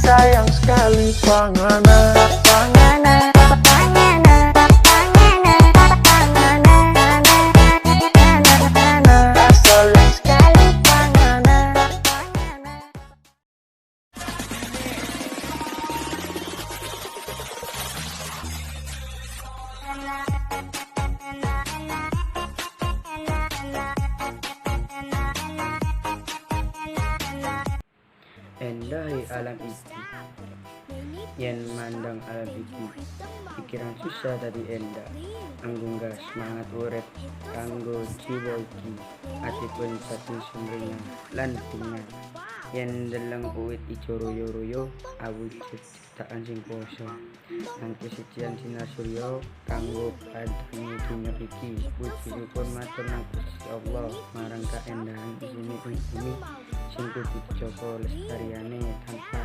sayang sekali pangana. Endahi alam iki, yen mandang alam iki, pikiran susah tadi endah. Anggunggah semangat urip, kanggo jiwa iki, atipun satu sumringah lan bunga. Yen deleng uwit ijo royo-royo, awujud ciptaan sing kuwasa. Nang kesucian sinar surya, kanggo padangi dunya iki, puji-pun matur nang Gusti Allah, marang kaendahan isine ing bumi, sing kudu dijaga lestariane tanpa